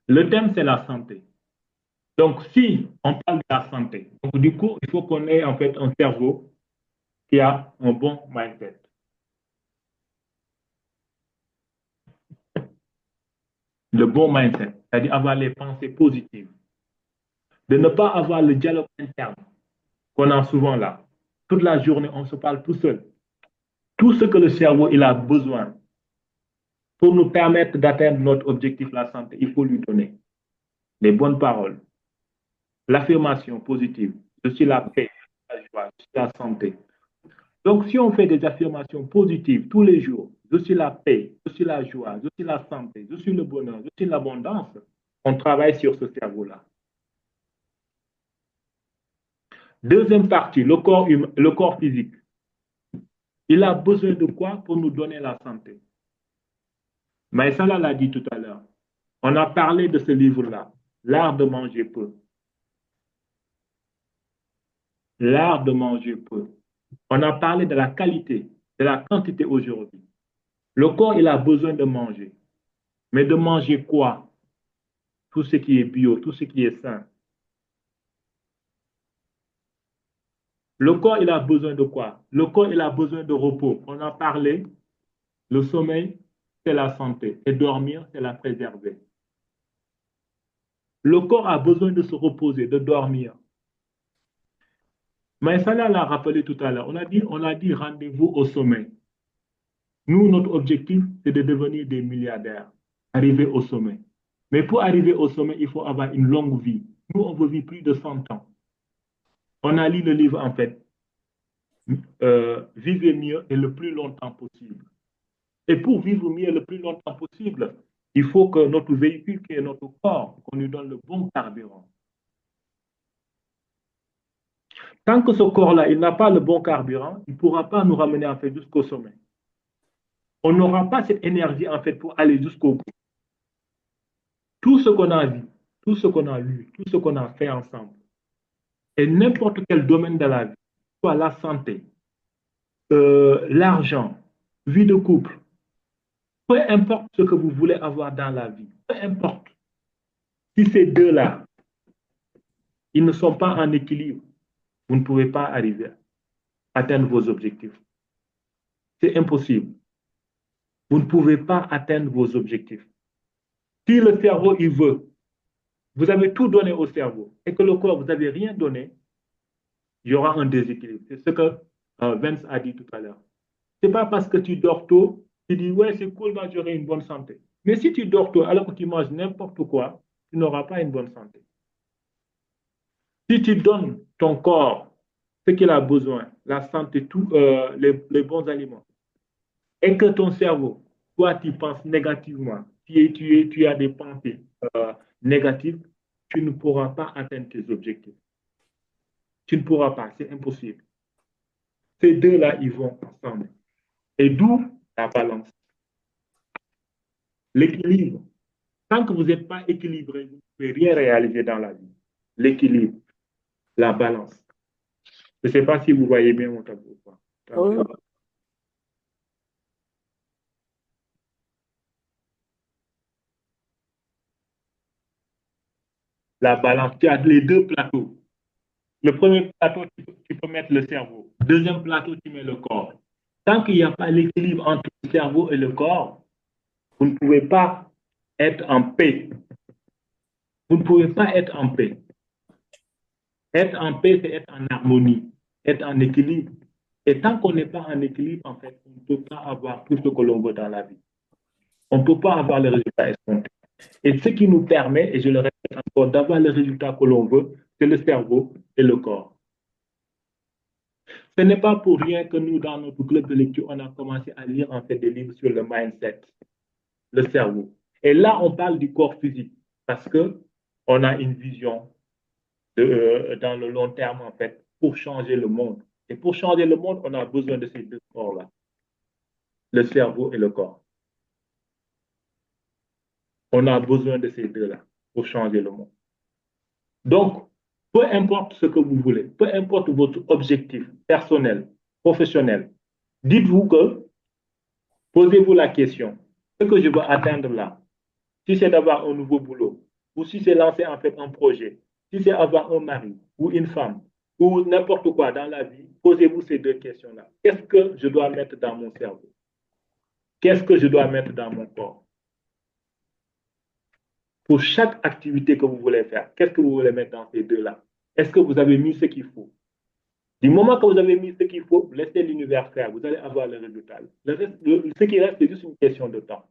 Le thème, c'est la santé. Donc, si on parle de la santé, donc du coup, il faut qu'on ait en fait un cerveau qui a un bon mindset. Le bon mindset, c'est-à-dire avoir les pensées positives. De ne pas avoir le dialogue interne qu'on a souvent là. Toute la journée, on se parle tout seul. Tout ce que le cerveau il a besoin pour nous permettre d'atteindre notre objectif, la santé, il faut lui donner les bonnes paroles, l'affirmation positive. Je suis la paix, la joie, je suis la santé. Donc, si on fait des affirmations positives tous les jours, je suis la paix, je suis la joie, je suis la santé, je suis le bonheur, je suis l'abondance, on travaille sur ce cerveau-là. Deuxième partie, le corps physique. Il a besoin de quoi pour nous donner la santé? Maïsala l'a dit tout à l'heure. On a parlé de ce livre-là, L'art de manger peu. L'art de manger peu. On a parlé de la qualité, de la quantité aujourd'hui. Le corps, il a besoin de manger. Mais de manger quoi? Tout ce qui est bio, tout ce qui est sain. Le corps, il a besoin de quoi? Le corps, il a besoin de repos. On a parlé, le sommeil, c'est la santé. Et dormir, c'est la préserver. Le corps a besoin de se reposer, de dormir. Mais ça l'a rappelé tout à l'heure. On a dit rendez-vous au sommet. Nous, notre objectif, c'est de devenir des milliardaires, arriver au sommet. Mais pour arriver au sommet, il faut avoir une longue vie. Nous, on veut vivre plus de 100 ans. On a lu le livre, en fait, Vivez mieux et le plus longtemps possible. Et pour vivre mieux le plus longtemps possible, il faut que notre véhicule, qui est notre corps, qu'on lui donne le bon carburant. Tant que ce corps-là, il n'a pas le bon carburant, il ne pourra pas nous ramener en fait jusqu'au sommet. On n'aura pas cette énergie en fait pour aller jusqu'au bout. Tout ce qu'on a vu, tout ce qu'on a lu, tout ce qu'on a fait ensemble, et n'importe quel domaine de la vie, soit la santé, l'argent, vie de couple, peu importe ce que vous voulez avoir dans la vie, peu importe, si ces deux-là, ils ne sont pas en équilibre, vous ne pouvez pas arriver à atteindre vos objectifs. C'est impossible. Vous ne pouvez pas atteindre vos objectifs. Si le cerveau, il veut, vous avez tout donné au cerveau, et que le corps, vous n'avez rien donné, il y aura un déséquilibre. C'est ce que Vince a dit tout à l'heure. C'est pas parce que tu dors tôt, tu dis, ouais, c'est cool, moi, j'aurai une bonne santé. Mais si tu dors tôt alors que tu manges n'importe quoi, tu n'auras pas une bonne santé. Si tu donnes ton corps ce qu'il a besoin, la santé, les bons aliments, et que ton cerveau, toi, tu penses négativement, tu as des pensées négatives, tu ne pourras pas atteindre tes objectifs. Tu ne pourras pas, c'est impossible. Ces deux-là, ils vont ensemble. Et d'où la balance, l'équilibre. Tant que vous n'êtes pas équilibré, vous ne pouvez rien réaliser dans la vie. L'équilibre, la balance. Je ne sais pas si vous voyez bien mon tableau. Oui, La balance, tu as les deux plateaux. Le premier plateau, tu peux mettre le cerveau. Deuxième plateau, tu mets le corps. Tant qu'il n'y a pas l'équilibre entre le cerveau et le corps, vous ne pouvez pas être en paix. Vous ne pouvez pas être en paix. Être en paix, c'est être en harmonie, être en équilibre. Et tant qu'on n'est pas en équilibre, en fait, on ne peut pas avoir tout ce que l'on veut dans la vie. On ne peut pas avoir le résultat escompté. Et ce qui nous permet, et je le répète encore, d'avoir le résultat que l'on veut, c'est le cerveau et le corps. Ce n'est pas pour rien que nous, dans notre club de lecture, on a commencé à lire en fait des livres sur le mindset, le cerveau. Et là, on parle du corps physique parce que on a une vision dans le long terme, en fait, pour changer le monde. Et pour changer le monde, on a besoin de ces deux corps-là, le cerveau et le corps. On a besoin de ces deux-là pour changer le monde. Donc, peu importe ce que vous voulez, peu importe votre objectif personnel, professionnel, dites-vous que, posez-vous la question, ce que je veux atteindre là, si c'est d'avoir un nouveau boulot, ou si c'est lancer en fait un projet, si c'est avoir un mari ou une femme, ou n'importe quoi dans la vie, posez-vous ces deux questions-là. Qu'est-ce que je dois mettre dans mon cerveau? Qu'est-ce que je dois mettre dans mon corps? Pour chaque activité que vous voulez faire, qu'est-ce que vous voulez mettre dans ces deux-là? Est-ce que vous avez mis ce qu'il faut? Du moment que vous avez mis ce qu'il faut, laissez l'univers faire. Vous allez avoir le résultat. Ce qui reste, c'est juste une question de temps.